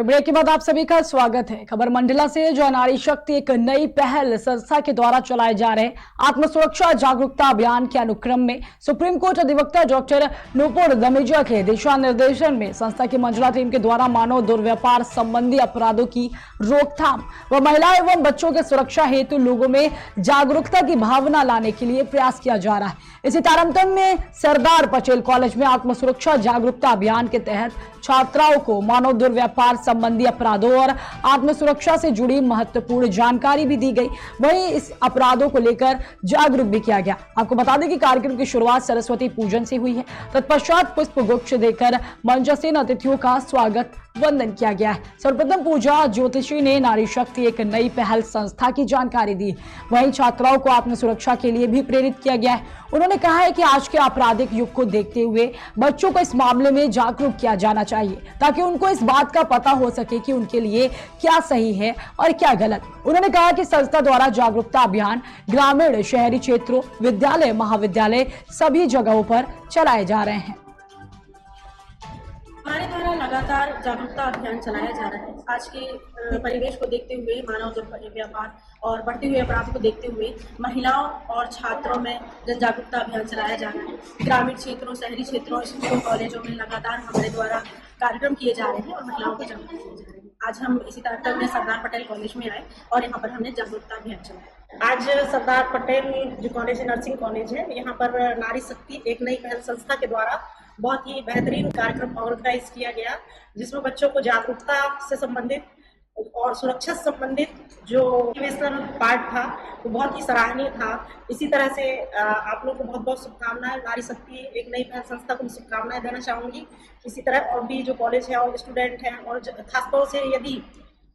Break के बाद आप सभी का स्वागत है। खबर मंडला से, जो नारी शक्ति एक नई पहल संस्था के द्वारा चलाए जा रहे आत्म सुरक्षा जागरूकता अभियान के अनुक्रम में सुप्रीम कोर्ट अधिवक्ता डॉक्टर नूपुर दमेजा के दिशा निर्देशन में संस्था की मंडला टीम के द्वारा मानव दुर्व्यापार संबंधी अपराधों की रोकथाम व महिला एवं बच्चों की सुरक्षा हेतु लोगों में जागरूकता की भावना लाने के लिए प्रयास किया जा रहा है। इसी तारतम्य में सरदार पटेल कॉलेज में आत्म सुरक्षा जागरूकता अभियान के तहत छात्राओं को मानव दुर्व्यापार संबंधी अपराधों और आत्म सुरक्षा से जुड़ी महत्वपूर्ण जानकारी भी दी गई। वहीं इस अपराधों को लेकर जागरूक भी किया गया। आपको बता दें कि कार्यक्रम की शुरुआत सरस्वती पूजन से हुई है। तत्पश्चात पुष्प गुच्छ देकर मंचासीन अतिथियों का स्वागत वंदन किया गया है। सर्वप्रथम पूजा ज्योतिषी ने नारी शक्ति एक नई पहल संस्था की जानकारी दी। वहीं छात्राओं को आत्म सुरक्षा के लिए भी प्रेरित किया गया है। उन्होंने कहा है कि आज के आपराधिक युग को देखते हुए बच्चों को इस मामले में जागरूक किया जाना चाहिए ताकि उनको इस बात का पता हो सके कि उनके लिए क्या सही है और क्या गलत। उन्होंने कहा कि संस्था द्वारा जागरूकता अभियान ग्रामीण, शहरी क्षेत्रों, विद्यालय, महाविद्यालय सभी जगहों पर चलाए जा रहे हैं। हमारे द्वारा लगातार जागरूकता अभियान चलाया जा रहा है। आज के परिवेश को देखते हुए, मानव दुर्व्यापार और बढ़ते हुए अपराध को देखते हुए महिलाओं और छात्रों में जन जागरूकता अभियान चलाया जा रहा है। ग्रामीण क्षेत्रों, शहरी क्षेत्रों, स्कूलों, कॉलेजों में लगातार हमारे द्वारा कार्यक्रम किए जा रहे हैं और महिलाओं को जागरूक किए जा रहे हैं। आज हम इसी तारतम्य में सरदार पटेल कॉलेज में आए और यहाँ पर हमने जागरूकता अभियान चलाया। आज सरदार पटेल जो कॉलेज है, नर्सिंग कॉलेज है, यहाँ पर नारी शक्ति एक नई पहल संस्था के द्वारा बहुत ही बेहतरीन कार्यक्रम ऑर्गेनाइज किया गया, जिसमें बच्चों को जागरूकता से संबंधित और सुरक्षा से संबंधित जो मोटिवेशनल पार्ट था वो बहुत ही सराहनीय था। इसी तरह से आप लोगों को बहुत बहुत शुभकामनाएं। नारी शक्ति एक नई पहल संस्था को मैं शुभकामनाएं देना चाहूँगी। इसी तरह और भी जो कॉलेज है और स्टूडेंट हैं, और खासतौर से यदि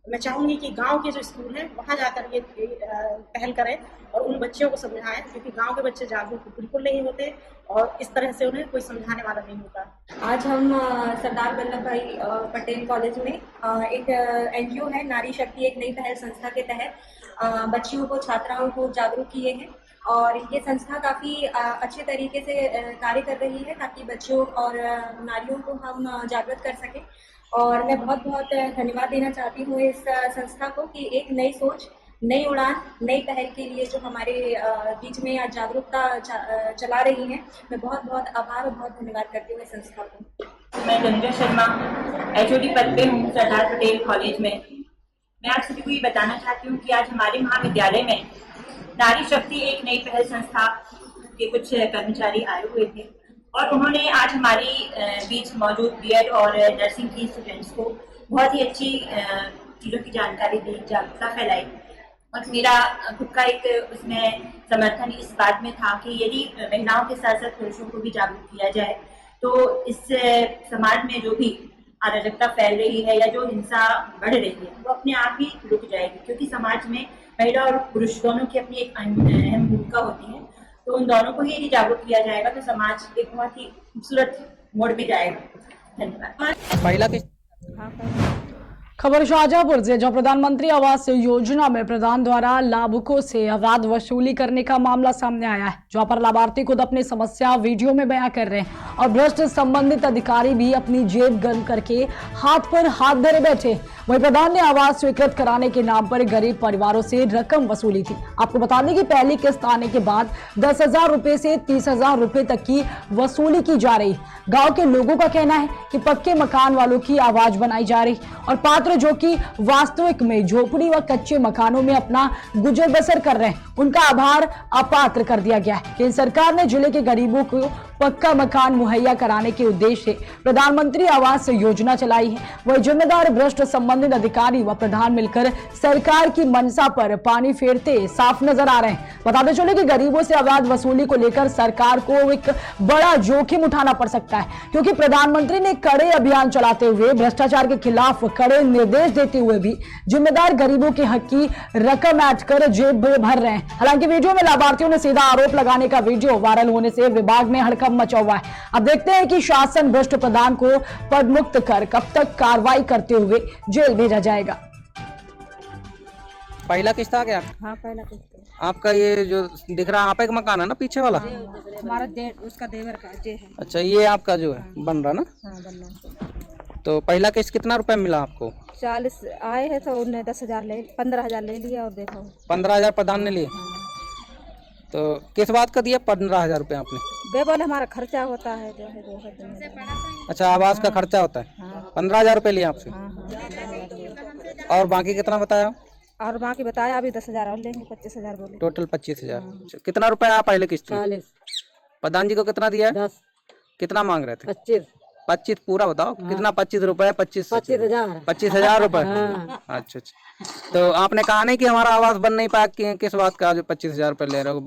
मैं चाहूँगी कि गांव के जो स्कूल हैं वहाँ जाकर ये पहल करें और उन बच्चों को समझाएं, क्योंकि गांव के बच्चे जागरूक बिल्कुल नहीं होते और इस तरह से उन्हें कोई समझाने वाला नहीं होता। आज हम सरदार वल्लभ भाई पटेल कॉलेज में एक एनजीओ है नारी शक्ति एक नई पहल संस्था के तहत बच्चियों को, छात्राओं को जागरूक किए हैं। और ये संस्था काफ़ी अच्छे तरीके से कार्य कर रही है ताकि बच्चों और नारियों को हम जागृत कर सकें। और मैं बहुत बहुत धन्यवाद देना चाहती हूँ इस संस्था को कि एक नई सोच, नई उड़ान, नई पहल के लिए जो हमारे बीच में आज जागरूकता चला रही है। मैं बहुत बहुत आभार और बहुत धन्यवाद करती हूँ इस संस्था को। मैं रंजना शर्मा एचओडी पद पे हूँ सरदार पटेल कॉलेज में। मैं आप सभी को ये बताना चाहती हूँ कि आज हमारे महाविद्यालय में नारी शक्ति एक नई पहल संस्था के कुछ कर्मचारी आए हुए थे और उन्होंने आज हमारी बीच मौजूद बीएड और नर्सिंग की स्टूडेंट्स को बहुत ही अच्छी चीज़ों की जानकारी दी, जागरूकता फैलाई। और मेरा खुद का एक उसमें समर्थन इस बात में था कि यदि महिलाओं के साथ साथ पुरुषों को भी जागरूक किया जाए तो इस समाज में जो भी अराजकता फैल रही है या जो हिंसा बढ़ रही है वो अपने आप ही रुक जाएगी, क्योंकि समाज में महिला और पुरुष दोनों की अपनी एक अहम भूमिका होती है। तो उन दोनों को ही यदि जागरूक किया जाएगा तो समाज एक बहुत ही खूबसूरत मोड़ पे जाएगा। धन्यवाद। खबर शाहजहांपुर से, जो प्रधानमंत्री आवास योजना में प्रधान द्वारा लाभुकों से अवैध वसूली करने का मामला सामने आया है, जहां पर लाभार्थी खुद अपनी समस्या वीडियो में बयां कर रहे हैं और भ्रष्ट संबंधित अधिकारी भी अपनी जेब गर्म करके हाथ पर हाथ धरे बैठे। वहीं प्रधान ने आवास स्वीकृत कराने के नाम पर गरीब परिवारों से रकम वसूली थी। आपको बता दें कि पहली किस्त आने के बाद 10,000 रुपए से 30,000 रुपए तक की वसूली की जा रही। गांव के लोगों का कहना है कि पक्के मकान वालों की आवाज बनाई जा रही और पात्र जो कि वास्तविक में झोपड़ी व कच्चे मकानों में अपना गुजर बसर कर रहे हैं, उनका आभार अपात्र कर दिया गया है। केंद्र सरकार ने जिले के गरीबों को पक्का मकान मुहैया कराने के उद्देश्य से प्रधानमंत्री आवास योजना चलाई है। वह जिम्मेदार भ्रष्ट संबंधित अधिकारी व प्रधान मिलकर सरकार की मंशा पर पानी फेरते साफ नजर आ रहे हैं। बताते चले कि गरीबों से अवैध वसूली को लेकर सरकार को एक बड़ा जोखिम उठाना पड़ सकता है, क्योंकि प्रधानमंत्री ने कड़े अभियान चलाते हुए भ्रष्टाचार के खिलाफ कड़े निर्देश देते हुए भी जिम्मेदार गरीबों के हक की रकम ऐड कर जेब भर रहे हैं। हालांकि वीडियो में लाभार्थियों ने सीधा आरोप लगाने का वीडियो वायरल होने से विभाग में हड़कंप मचा हुआ है। अब देखते हैं कि शासन भ्रष्ट प्रधान को पदमुक्त कर कब तक कार्रवाई करते हुए जेल भेजा जाएगा। पहला किस्त आ गया? हाँ, पहला किस्त। आपका ये जो दिख रहा है आप एक मकान है ना पीछे वाला? हमारा उसका देवर का जे है। अच्छा, ये आपका जो है बन रहा ना? हाँ, बन रहा। तो पहला किस्त कितना रुपए मिला आपको? 40 आए हैं तो उन्हें 10,000 ले 15,000 ले लिया और देखो 15,000 प्रधान ने लिए। तो किस बात का दिया 15,000 रुपये आपने? वे बोले हमारा खर्चा होता है जो है 2 अच्छा, आवास का खर्चा होता है। 15,000 रुपये लिए आपसे। और बाकी कितना बताया? और बाकी बताया अभी 10,000 और लेंगे 25,000 बोले। टोटल 25,000। अच्छा, कितना रुपया आप पहले किस्त में? 40 प्रधान जी को कितना दिया है? 10 कितना मांग रहे थे? 25 25 पूरा बताओ कितना? 25 रुपए? 25,000। 25,000 रुपए। अच्छा अच्छा, तो आपने कहा नहीं कि हमारा आवास बन नहीं पाया कि किस बात का जो 25,000 रुपए ले रहे हो?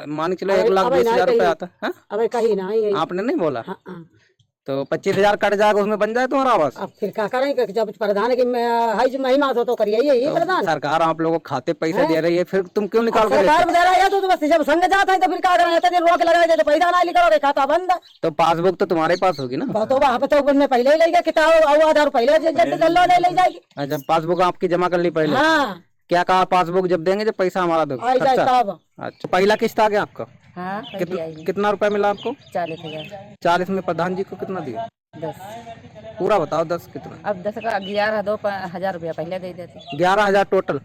मान के चलो 1,20,000 रुपए आता है। अबे कहीं नहीं आपने नहीं बोला? हाँ। तो 25,000 कट जाएगा, उसमें बन जाए तुम्हारा आवास? अब फिर क्या करेंगे जब प्रधान की महिमा तो करिए यही प्रधान। सरकार आप लोगों को खाते पैसे दे रही है, फिर तुम क्यों निकाल कर? सरकार दे रहा है तो बस जब संग जाता है तो फिर क्या करेंगे? रोक लगाए तो पैसा ना निकालोगे, खाता बंद। तो पासबुक तो तुम्हारे पास होगी ना? तो वहाँ पे तो मैं पहले ही ले गया किताब आधार पहले ले जाएगी। अच्छा, पासबुक आपकी जमा कर ली पहले? हाँ। क्या कहा? पासबुक जब देंगे जब पैसा हमारा दो खर्चा। अच्छा, पहला किस्त आ गया आपका? हाँ, कितना रुपया मिला आपको? 40,000। 40 में प्रधान जी को कितना दिया? 10 पूरा बताओ 10 कितना? अब 10 का 11,000 रुपया पहले दे देते। 11,000 टोटल?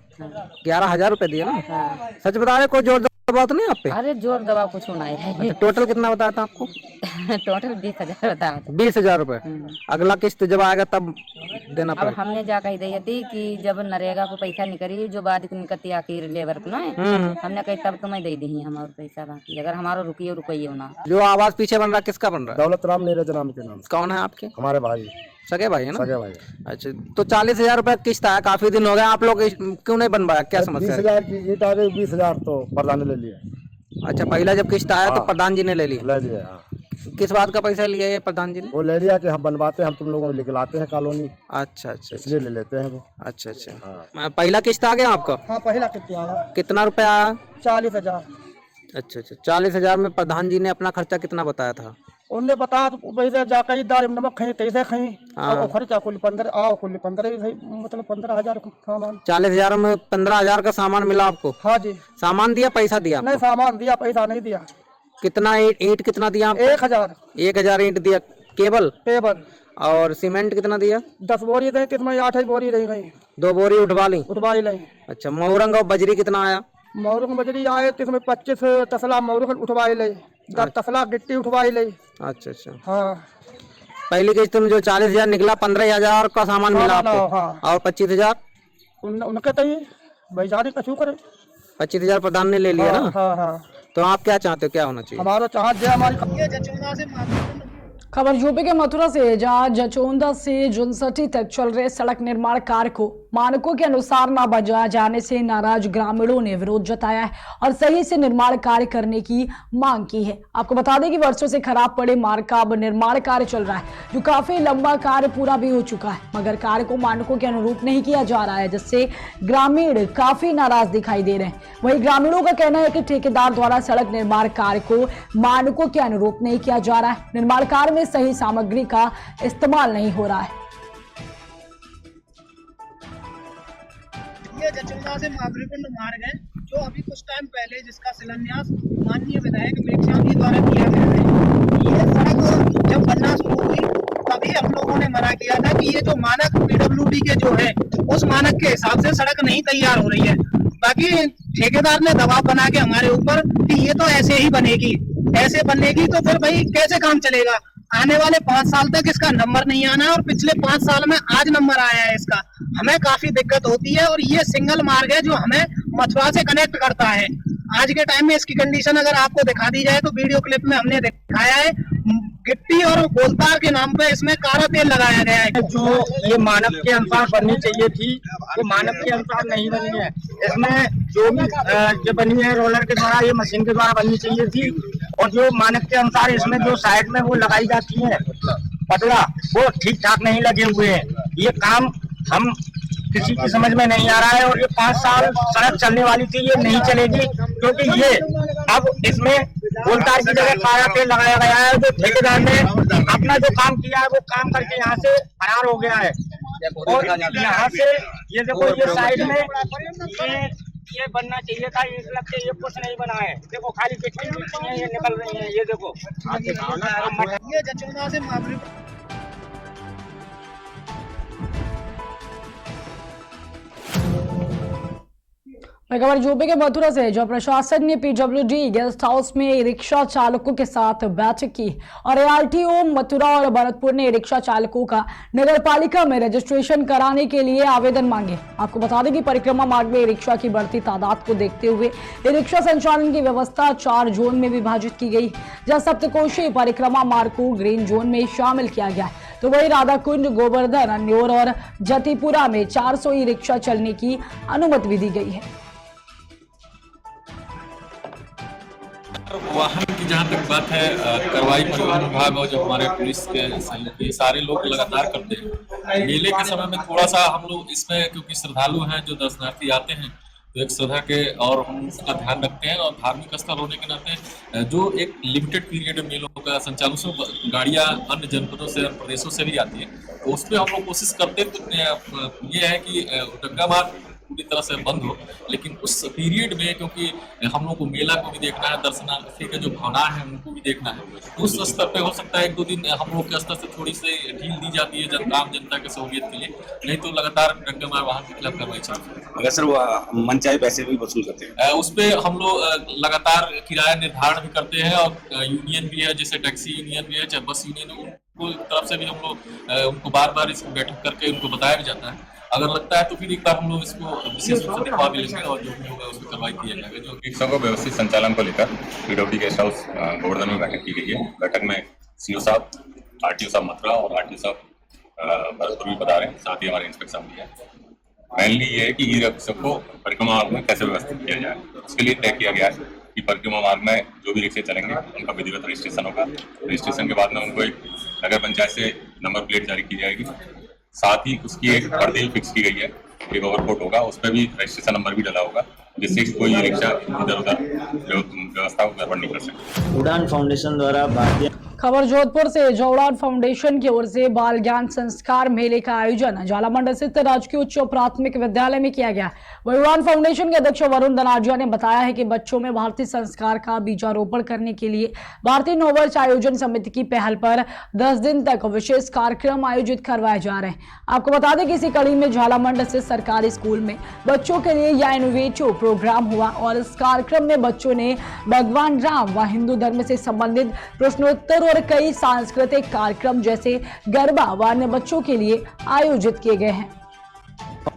11,000 रुपए दिए ना? हाँ। सच बता रहे, कोई जोर दबाव तो नहीं आप पे? अरे जोर दबाव कुछ नहीं है। अच्छा, टोटल कितना बताया था आपको? टोटल 20,000 बताया था। 20,000 रुपए। अगला किस्त जब आएगा तब देना अब पड़ेगा? हमने जा कही दी थी कि जब नरेगा को पैसा निकली जो बाद निकलती आखिर लेबर को ना हमने कही तब तुम्हें दे दी हमारा पैसा, बाकी अगर हमारा रुकिए ना। जो आवास पीछे बन रहा है किसका बन रहा है? दौलत राम नीरज नाम के नाम। कौन है आपके? हमारे भाई, सगे भाई है ना? सगे भाई। अच्छा, तो 40,000 रुपए किस्त आया, काफी दिन हो गए, आप लोग क्यों नहीं बन पाया? क्या समस्या है? 20,000 की ईट आ गई, 20,000 तो प्रधान ने ले लिया। अच्छा, पहला जब किस्त आया तो प्रधान जी ने ले लिया? ले लिया। हाँ। किस बात का पैसा लिया ये प्रधान जी ने? वो ले लिया कि हम बनवाते हैं, हम तुम लोगों को निकलाते हैं कॉलोनी। अच्छा अच्छा, इसलिए ले लेते हैं वो। अच्छा अच्छा। पहला किस्त आ गया आपका? हाँ, पहला कितना आया? कितना रुपया आया? 40,000। अच्छा अच्छा, 40,000 में प्रधान जी ने अपना खर्चा कितना बताया था? उनने बताया तो वैसे जाकर दाल नमक खाई कैसे खाई और खर्चा कुल 15 मतलब 15,000 सामान। 40,000 में 15,000 का सामान मिला आपको? हाँ जी। सामान दिया, पैसा दिया? नहीं, सामान दिया, पैसा नहीं दिया। कितना ईंट कितना दिया आपको? 1,000। 1,000 ईंट दिया। केबल? टेबल। और सीमेंट कितना दिया? 10 बोरी थे, कितना 8 बोरी रह गई। 2 बोरी उठवा ली? उठवा ही नहीं। अच्छा, मोरंग और बजरी कितना आया? मोरंग बजरी आए तो इसमें 25 तसला मोरंग उठवा ही ले, 10 तसला गिट्टी उठवा ही ले। अच्छा अच्छा। हाँ। पहली किस्त में जो 40,000 निकला, 15,000 का सामान मिला आपको? हाँ। और 25,000 उनके तो वैचारी कछु करे। 25,000 प्रधान ने ले लिया ना? हाँ हाँ। तो आप क्या चाहते हो, क्या होना चाहिए? हमारा चाहत हमारी खबर यूपी के मथुरा से, जहां जचोंदा से जुनसटी तक चल रहे सड़क निर्माण कार्य को मानकों के अनुसार न बजाया जाने से नाराज ग्रामीणों ने विरोध जताया है और सही से निर्माण कार्य करने की मांग की है। आपको बता दें कि वर्षों से खराब पड़े मार्ग का अब निर्माण कार्य चल रहा है, जो काफी लंबा कार्य पूरा भी हो चुका है, मगर कार्य को मानकों के अनुरूप नहीं किया जा रहा है, जिससे ग्रामीण काफी नाराज दिखाई दे रहे हैं। वहीं ग्रामीणों का कहना है कि ठेकेदार द्वारा सड़क निर्माण कार्य को मानकों के अनुरूप नहीं किया जा रहा है, निर्माण कार्य में सही सामग्री का इस्तेमाल नहीं हो रहा है। ये जचोंदा से महाबलीकुंड मार्ग है, जो अभी कुछ टाइम पहले जिसका शिलान्यास माननीय विधायक मेघश्याम जी द्वारा किया गया है। ये सड़क जब बनना शुरू हुई तभी हम लोगों ने मना किया था कि ये जो मानक पीडब्ल्यूडी के जो है उस मानक के हिसाब से सड़क नहीं तैयार हो रही है। बाकी ठेकेदार ने दबाव बना के हमारे ऊपर कि ये तो ऐसे ही बनेगी, ऐसे बनेगी तो फिर भाई कैसे काम चलेगा? आने वाले 5 साल तक इसका नंबर नहीं आना है और पिछले 5 साल में आज नंबर आया है इसका। हमें काफी दिक्कत होती है और ये सिंगल मार्ग है जो हमें मथुरा से कनेक्ट करता है। आज के टाइम में इसकी कंडीशन अगर आपको दिखा दी जाए तो वीडियो क्लिप में हमने दिखाया है, गिट्टी और गोलतार के नाम पे इसमें काला तेल लगाया गया है। जो ये मानक के अनुसार बननी चाहिए थी वो मानक के अनुसार नहीं बनी है। इसमें जो भी जो बनी है रोलर के द्वारा, ये मशीन के द्वारा बननी चाहिए थी, और जो मानक के अनुसार इसमें जो साइड में वो लगाई जाती है पटरा, वो ठीक ठाक नहीं लगे हुए हैं। ये काम हम किसी की समझ में नहीं आ रहा है और ये 5 साल सड़क चलने वाली थी, ये नहीं चलेगी क्योंकि ये अब इसमें गोलतार की जगह काला तेल लगाया गया है। जो ठेकेदार ने अपना जो काम किया है वो काम करके यहाँ से फरार हो गया है। और यहाँ से ये देखो, ये साइड में ये बनना चाहिए था, इस लगते ये कुछ नहीं बना है। देखो खाली गिट्टी ये निकल रही है, ये देखो। ये जचोंदा से महाबलीकुंड खबर यूपी के मथुरा से, जो प्रशासन ने पीडब्ल्यूडी गेस्ट हाउस में रिक्शा चालकों के साथ बैठक की और ARTO मथुरा और भरतपुर ने रिक्शा चालकों का नगर पालिका में रजिस्ट्रेशन कराने के लिए आवेदन मांगे। आपको बता दें कि परिक्रमा मार्ग में रिक्शा की बढ़ती तादाद को देखते हुए रिक्शा संचालन की व्यवस्था 4 जोन में विभाजित की गई, जहाँ सप्तकोशीय परिक्रमा मार्ग को ग्रीन जोन में शामिल किया गया है। तो वही राधाकुंड, गोवर्धन, अन्योर और जतीपुरा में 400 ई रिक्शा चलने की अनुमति भी दी गई है। वाहन की जहाँ तक बात है, कार्रवाई परिवहन विभाग और जो हमारे पुलिस के सहयोग, ये सारे लोग लगातार करते हैं। मेले के समय में थोड़ा सा हम लोग इसमें, क्योंकि श्रद्धालु हैं जो दर्शनार्थी आते हैं, तो एक श्रद्धा के और हम उसका ध्यान रखते हैं, और धार्मिक स्थल होने के नाते जो एक लिमिटेड पीरियड मेलों का संचालन से गाड़ियाँ अन्य जनपदों से, अन्य प्रदेशों से भी आती है, तो उस पर हम लोग कोशिश करते हैं। ये है कि गंगा मार्ग पूरी तरह से बंद हो, लेकिन उस पीरियड में, क्योंकि हम लोग को मेला को भी देखना है, दर्शनार्थी के जो भावनाएं हैं उनको भी देखना है, तो उस स्तर पे हो सकता है 1-2 दिन हम लोग के स्तर से थोड़ी सी ढील दी जाती है आम जनता की सहूलियत के लिए, नहीं तो लगातार गंगा मार्ग वाहन के खिलाफ कार्रवाई चलती है। अगर सर वो मनचाहे पैसे भी वसूल करते हैं, उस पर हम लोग लगातार किराया निर्धारण भी करते हैं, और यूनियन भी है, जैसे टैक्सी यूनियन भी है, चाहे बस यूनियन, उनको तरफ से भी हम लोग उनको बार इसको बैठक करके उनको बताया भी जाता है। अगर लगता है तो फिर एक बार हम लोग इसको विशेष रूप से दिखा भी लेंगे, और जो भी होगा उसको कार्रवाई किया जाएगा। जो रिक्शा को व्यवस्थित संचालन को लेकर पीडब्ल्यूडी गेस्ट हाउस गोवर्धन में बैठक की गई है। बैठक में CO साहब, RTO साहब मथुरा और RTO साहब भरतपुर भी बता रहे हैं, साथ ही हमारे इंस्पेक्टर भी है। मेनली ये है कि ई रिक्शा को परिक्रमा मार्ग में कैसे व्यवस्थित किया जाए, उसके लिए तय किया गया है कि परिक्रमा मार्ग में जो भी रिक्शे चलेंगे उनका विधिवत रजिस्ट्रेशन होगा। रजिस्ट्रेशन के बाद में उनको एक नगर पंचायत से नंबर प्लेट जारी की जाएगी, साथ ही उसकी एक बर्दिल फिक्स की गई है, एक ओवरकोट होगा, उस पर भी रजिस्ट्रेशन नंबर भी डला होगा, जिससे कोई रिक्शा इधर उधर व्यवस्था को गड़बड़ नहीं कर सकता। उड़ान फाउंडेशन द्वारा भारतीय खबर जोधपुर से, जो उड़ान फाउंडेशन की ओर से बाल ज्ञान संस्कार मेले का आयोजन झालामंड स्थित राजकीय उच्च प्राथमिक विद्यालय में किया गया। वही उड़ान फाउंडेशन के अध्यक्ष वरुण धनाजिया ने बताया है कि बच्चों में भारतीय संस्कार का बीजारोपण करने के लिए भारतीय नववर्ष आयोजन समिति की पहल पर 10 दिन तक विशेष कार्यक्रम आयोजित करवाए जा रहे हैं। आपको बता दें कि इसी कड़ी में झालामंड स्थित सरकारी स्कूल में बच्चों के लिए यह इनोवेटिव प्रोग्राम हुआ, और इस कार्यक्रम में बच्चों ने भगवान राम व हिंदू धर्म से संबंधित प्रश्नोत्तर और कई सांस्कृतिक कार्यक्रम जैसे गरबा व अन्य बच्चों के लिए आयोजित किए गए हैं।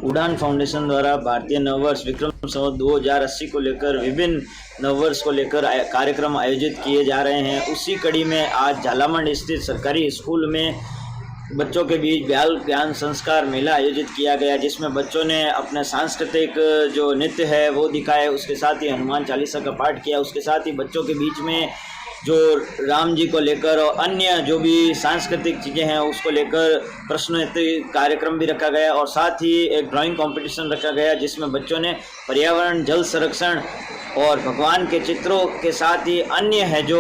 उड़ान फाउंडेशन द्वारा भारतीय नववर्ष विक्रम संवत 2080 को लेकर विभिन्न नववर्ष को लेकर कार्यक्रम आयोजित किए जा रहे हैं। उसी कड़ी में आज झालामंड स्थित सरकारी स्कूल में बच्चों के बीच बाल ज्ञान संस्कार मेला आयोजित किया गया, जिसमें बच्चों ने अपने सांस्कृतिक जो नृत्य है वो दिखाए, उसके साथ ही हनुमान चालीसा का पाठ किया, उसके साथ ही बच्चों के बीच में जो राम जी को लेकर और अन्य जो भी सांस्कृतिक चीज़ें हैं उसको लेकर प्रश्नोत्तरी कार्यक्रम भी रखा गया, और साथ ही एक ड्राइंग कंपटीशन रखा गया, जिसमें बच्चों ने पर्यावरण, जल संरक्षण और भगवान के चित्रों के साथ ही अन्य है जो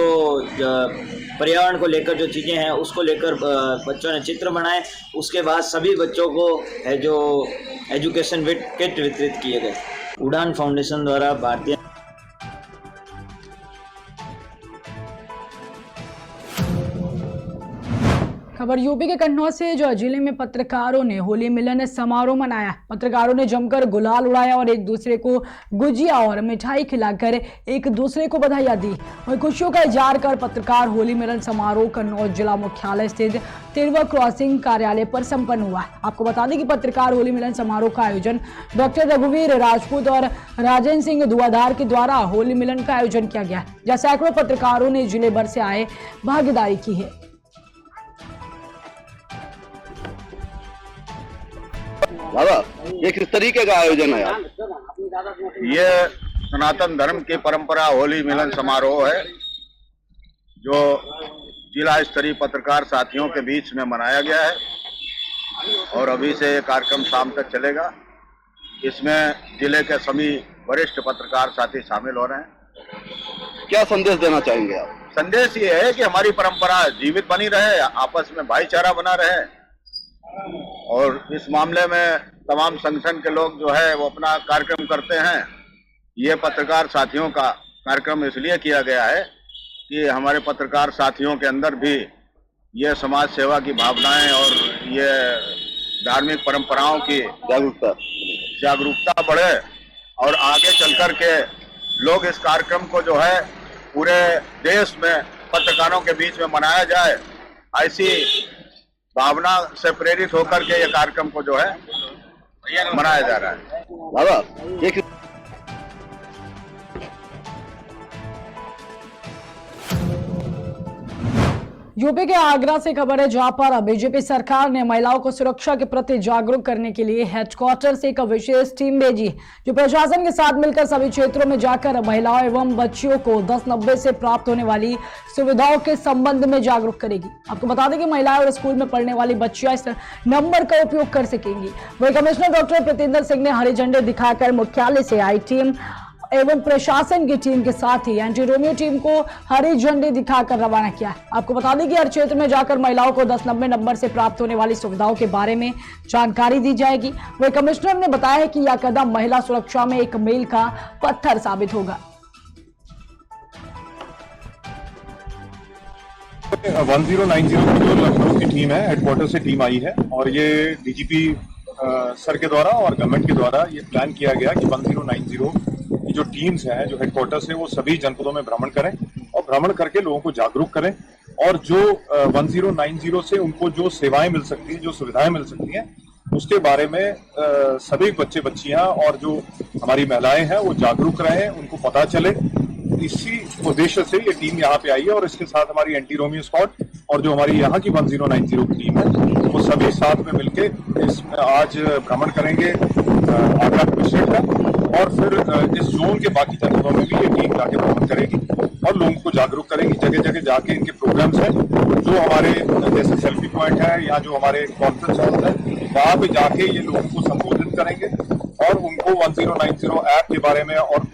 पर्यावरण को लेकर जो चीज़ें हैं उसको लेकर बच्चों ने चित्र बनाए। उसके बाद सभी बच्चों को है जो एजुकेशन किट वितरित किए गए। उड़ान फाउंडेशन द्वारा भारतीय खबर यूपी के कन्नौज से, जो जिले में पत्रकारों ने होली मिलन समारोह मनाया। पत्रकारों ने जमकर गुलाल उड़ाया और एक दूसरे को गुजिया और मिठाई खिलाकर एक दूसरे को बधाइयां दी। वहीं खुशियों का इजहार कर पत्रकार होली मिलन समारोह कन्नौज जिला मुख्यालय स्थित तिरवा क्रॉसिंग कार्यालय पर संपन्न हुआ। आपको बता दें कि पत्रकार होली मिलन समारोह का आयोजन डॉक्टर रघुवीर राजपूत और राजेंद्र सिंह धुआधार के द्वारा होली मिलन का आयोजन किया गया, जहां सैकड़ों पत्रकारों ने जिले भर से आए भागीदारी की है। दादा, ये किस तरीके का आयोजन है यार? ये सनातन धर्म की परंपरा होली मिलन समारोह है, जो जिला स्तरीय पत्रकार साथियों के बीच में मनाया गया है, और अभी से ये कार्यक्रम शाम तक चलेगा। इसमें जिले के सभी वरिष्ठ पत्रकार साथी शामिल हो रहे हैं। क्या संदेश देना चाहेंगे आप? संदेश ये है कि हमारी परंपरा जीवित बनी रहे, आपस में भाईचारा बना रहे, और इस मामले में तमाम संगठन के लोग जो है वो अपना कार्यक्रम करते हैं। ये पत्रकार साथियों का कार्यक्रम इसलिए किया गया है कि हमारे पत्रकार साथियों के अंदर भी ये समाज सेवा की भावनाएं और ये धार्मिक परंपराओं की जागरूकता बढ़े, और आगे चल कर के लोग इस कार्यक्रम को जो है पूरे देश में पत्रकारों के बीच में मनाया जाए, ऐसी भावना से प्रेरित होकर के ये कार्यक्रम को जो है मनाया जा रहा है। बाबा एक यूपी के आगरा से खबर है, जहां पर बीजेपी सरकार ने महिलाओं को सुरक्षा के प्रति जागरूक करने के लिए हेडक्वार्टर से एक विशेष टीम भेजी, जो प्रशासन के साथ मिलकर सभी क्षेत्रों में जाकर महिलाओं एवं बच्चियों को 1090 से प्राप्त होने वाली सुविधाओं के संबंध में जागरूक करेगी। आपको बता दें कि महिलाएं और स्कूल में पढ़ने वाली बच्चियां इस नंबर का उपयोग कर सकेंगी। वही कमिश्नर डॉक्टर प्रतेंद्र सिंह ने हरी झंडी दिखाकर मुख्यालय से आई टीम एवं प्रशासन की टीम के साथ ही एंटी रोमियो टीम को हरी झंडी दिखाकर रवाना किया है। आपको बता दें कि हर क्षेत्र में जाकर महिलाओं को 1090 नंबर से प्राप्त होने वाली सुविधाओं के बारे में जानकारी दी जाएगी। वही कमिश्नर ने बताया है कि यह कदम महिला सुरक्षा में एक मील का पत्थर साबित होगा। 1090 की जो लखनऊ की टीम है, हेडक्वार्टर से टीम आई है और ये डीजीपी सर के द्वारा और गवर्नमेंट के द्वारा ये प्लान किया गया कि 1090 की जो टीम्स हैं, जो हेडक्वार्टर से, वो सभी जनपदों में भ्रमण करें और भ्रमण करके लोगों को जागरूक करें और जो 1090 से उनको जो सेवाएं मिल सकती हैं, जो सुविधाएं मिल सकती हैं, उसके बारे में सभी बच्चे बच्चियां और जो हमारी महिलाएं हैं वो जागरूक रहें, उनको पता चले। इसी उद्देश्य से ये टीम यहाँ पे आई है और इसके साथ हमारी एंटी रोमियो स्क्वाड और जो हमारी यहाँ की 1090 की टीम है, वो सभी साथ में मिलके इसमें आज भ्रमण करेंगे आगरा कमिश्नरेट का और फिर इस जोन के बाकी जनपदों में भी ये टीम जाके भ्रमण करेगी और लोगों को जागरूक करेगी। जगह जगह जाके इनके प्रोग्राम्स हैं, जो हमारे जैसे सेल्फी पॉइंट है या जो हमारे कॉन्फ्रेंस हॉल है, वहां पे जाके ये लोगों को संबोधित करेंगे और उनको 1090 ऐप के बारे में और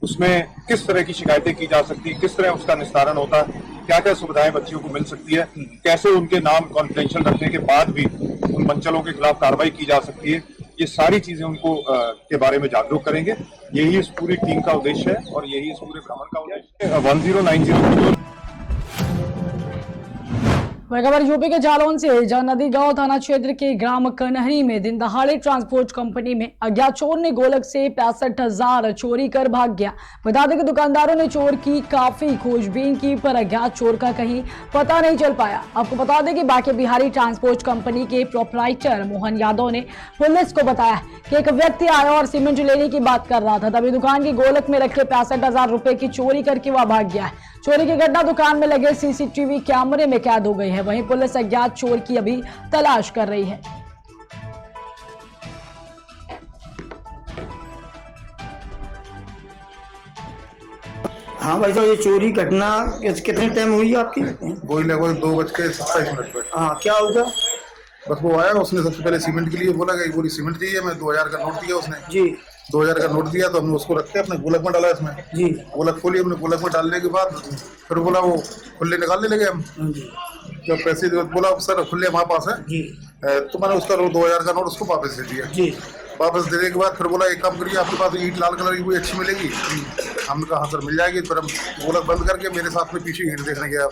उसमें किस तरह की शिकायतें की जा सकती है, किस तरह उसका निस्तारण होता है, क्या क्या सुविधाएं बच्चियों को मिल सकती है, कैसे उनके नाम कॉन्फिडेंशियल रखने के बाद भी उन मंचलों के खिलाफ कार्रवाई की जा सकती है, ये सारी चीजें उनको के बारे में जागरूक करेंगे। यही इस पूरी टीम का उद्देश्य है और यही इस पूरे भ्रमण का उद्देश्य है। 1090 खबर यूपी के जालौन से नदी गांव थाना क्षेत्र के ग्राम कन्हरी में दिन दहाड़े ट्रांसपोर्ट कंपनी में अज्ञात चोर ने गोलक से 65,000 चोरी कर भाग गया। बता दें कि दुकानदारों ने चोर की काफी खोजबीन की, पर अज्ञात चोर का कहीं पता नहीं चल पाया। आपको बता दें कि बांके बिहारी ट्रांसपोर्ट कंपनी के प्रोपराइटर मोहन यादव ने पुलिस को बताया कि एक व्यक्ति आया और सीमेंट लेने की बात कर रहा था, तभी दुकान की गोलक में रखे 65,000 रुपए की चोरी करके वह भाग गया है। चोरी की घटना दुकान में लगे सीसीटीवी कैमरे में कैद हो गई है। वहीं पुलिस अज्ञात चोर की अभी तलाश कर रही है। हाँ भाई साहब, ये चोरी घटना कितने टाइम हुई आपकी? वही लगभग 2:27 पर। हाँ, क्या होगा? बस वो आया, उसने सबसे पहले सीमेंट के लिए बोला कि बोली सीमेंट चाहिए। मैं 2000 का नोट दिया उसने जी। 2000 का नोट दिया तो हमने उसको रख के अपने गोलक में डाला इसमें जी। गोलक खोली, हमने गोलक में डालने के बाद फिर बोला वो खुले निकालने लगे हम। जब पैसे बोला सर खुले हमारे पास है जी, तो मैंने उसका 2000 का नोट उसको वापस दे दिया जी। वापस देने के बाद फिर बोला एक काम करिए, आपके पास ईंट लाल कलर की कोई अच्छी मिलेगी? हमने कहा हाँ सर मिल जाएगी। फिर हम गोलक बंद करके मेरे साथ में पीछे ईंट देखने गया।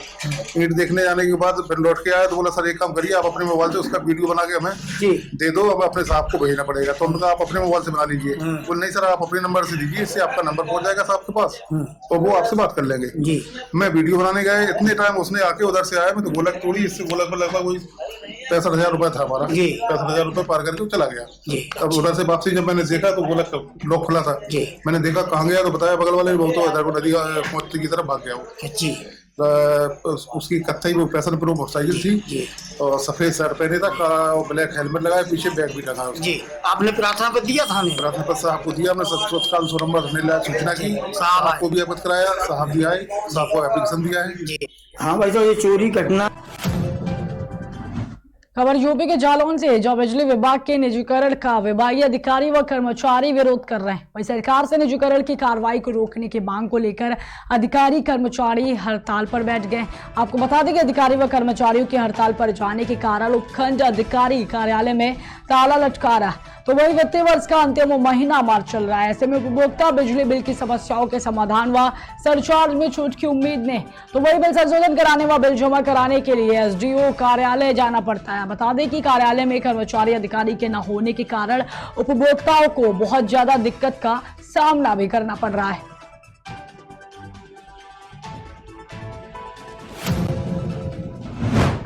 ईंट देखने जाने के बाद फिर लौट के आया तो बोला सर एक काम करिए, आप अपने मोबाइल से उसका वीडियो बना के हमें दे दो, अब अपने साहब को भेजना पड़ेगा। तो हमने कहा आप अपने मोबाइल से बना लीजिए। बोले नहीं सर आप अपने नंबर से दीजिए, इससे आपका नंबर पहुंच जाएगा साहब के पास तो वो आपसे बात कर लेंगे जी। मैं वीडियो बनाने गए, इतने टाइम उसने आके उधर से आया, मैं तो गोलक तोड़ी, इससे गोलक में लगभग कोई 65,000 रुपया था हमारा। 65,000 रुपये पार करके चला गया। अब उधर से वापसी जब मैंने देखा तो गोलक लॉक खुला था। मैंने देखा कहाँ गया तो बताया बगल वाले बहुत नदी की तरफ भाग गया वो जी। उसकी कत्थई वो पैसन प्रो मोटरसाइकिल थी और सफेद शर्ट पहने था, ब्लैक हेलमेट लगाया, पीछे बैग भी लगा जी। आपने प्रार्थना पत्र दिया था? प्रार्थना पत्र साहब को दिया। मैं तत्काल 100 नंबर सूचना की, साहब को भी अवगत कराया, साहब भी आए, साहब को एप्लीकेशन दिया है। हाँ भाई साहब, ये चोरी घटना खबर यूपी के जालौन से, जहां बिजली विभाग के निजीकरण का विभागीय अधिकारी व कर्मचारी विरोध कर रहे हैं। वहीं सरकार से निजीकरण की कार्रवाई को रोकने की मांग को लेकर अधिकारी कर्मचारी हड़ताल पर बैठ गए। आपको बता दें कि अधिकारी व कर्मचारियों की हड़ताल पर जाने के कारण उपखंड अधिकारी कार्यालय में ताला लटका रहा, तो वही वित्तीय वर्ष का अंतिम महीना मार्च चल रहा है। ऐसे में उपभोक्ता बिजली बिल की समस्याओं के समाधान व सरचार्ज में छूट की उम्मीद ने तो वही बिल संशोधन कराने व बिल जमा कराने के लिए एसडीओ कार्यालय जाना पड़ता है। बता दें कि कार्यालय में कर्मचारी अधिकारी के न होने के कारण उपभोक्ताओं को बहुत ज्यादा दिक्कत का सामना भी करना पड़ रहा है।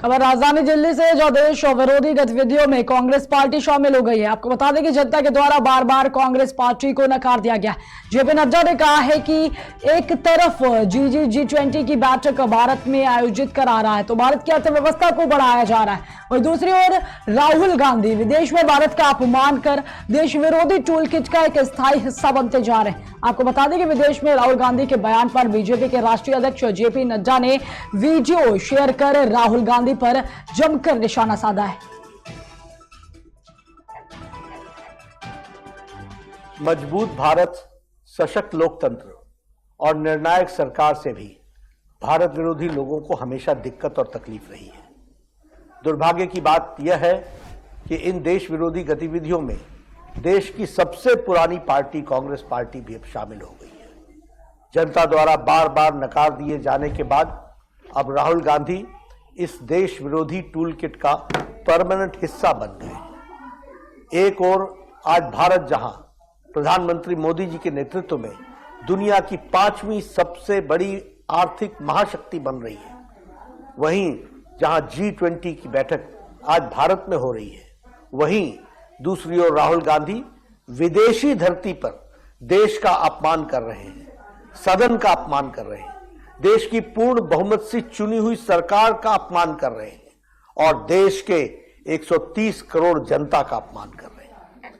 खबर राजधानी दिल्ली से, जो देश और विरोधी गतिविधियों में कांग्रेस पार्टी शामिल हो गई है। आपको बता दें कि जनता के द्वारा बार बार कांग्रेस पार्टी को नकार दिया गया। जेपी नड्डा ने कहा है कि एक तरफ G20 की बैठक भारत में आयोजित करा रहा है तो भारत की अर्थव्यवस्था को बढ़ाया जा रहा है, वहीं दूसरी ओर राहुल गांधी विदेश में भारत का अपमान कर देश विरोधी टूल किट का एक स्थायी हिस्सा बनते जा रहे हैं। आपको बता दें कि विदेश में राहुल गांधी के बयान पर बीजेपी के राष्ट्रीय अध्यक्ष जेपी नड्डा ने वीडियो शेयर कर राहुल गांधी पर जमकर निशाना साधा है। मजबूत भारत, सशक्त लोकतंत्र और निर्णायक सरकार से भी भारत विरोधी लोगों को हमेशा दिक्कत और तकलीफ रही है। दुर्भाग्य की बात यह है कि इन देश विरोधी गतिविधियों में देश की सबसे पुरानी पार्टी कांग्रेस पार्टी भी अब शामिल हो गई है। जनता द्वारा बार बार नकार दिए जाने के बाद अब राहुल गांधी इस देश विरोधी टूल किट का परमानेंट हिस्सा बन गए। एक ओर आज भारत जहां प्रधानमंत्री मोदी जी के नेतृत्व में दुनिया की 5वीं सबसे बड़ी आर्थिक महाशक्ति बन रही है, वहीं जहां G20 की बैठक आज भारत में हो रही है, वहीं दूसरी ओर राहुल गांधी विदेशी धरती पर देश का अपमान कर रहे हैं, सदन का अपमान कर रहे हैं, देश की पूर्ण बहुमत से चुनी हुई सरकार का अपमान कर रहे हैं और देश के 130 करोड़ जनता का अपमान कर रहे हैं।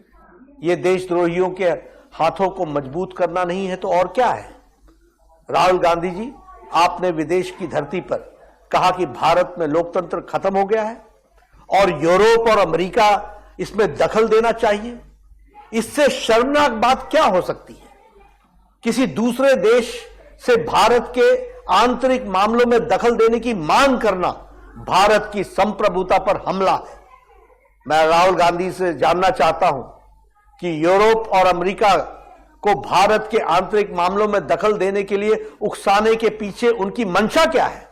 ये देशद्रोहियों के हाथों को मजबूत करना नहीं है तो और क्या है। राहुल गांधी जी, आपने विदेश की धरती पर कहा कि भारत में लोकतंत्र खत्म हो गया है और यूरोप और अमेरिका इसमें दखल देना चाहिए। इससे शर्मनाक बात क्या हो सकती है। किसी दूसरे देश से भारत के आंतरिक मामलों में दखल देने की मांग करना भारत की संप्रभुता पर हमला है। मैं राहुल गांधी से जानना चाहता हूं कि यूरोप और अमेरिका को भारत के आंतरिक मामलों में दखल देने के लिए उकसाने के पीछे उनकी मंशा क्या है।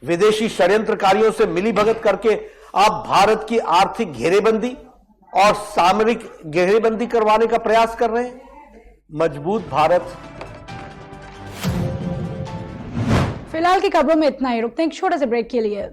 विदेशी षड्यंत्रकारियों से मिलीभगत करके आप भारत की आर्थिक घेरेबंदी और सामरिक घेरेबंदी करवाने का प्रयास कर रहे हैं। मजबूत भारत। फिलहाल की खबरों में इतना ही, रुकते हैं एक छोटे से ब्रेक के लिए।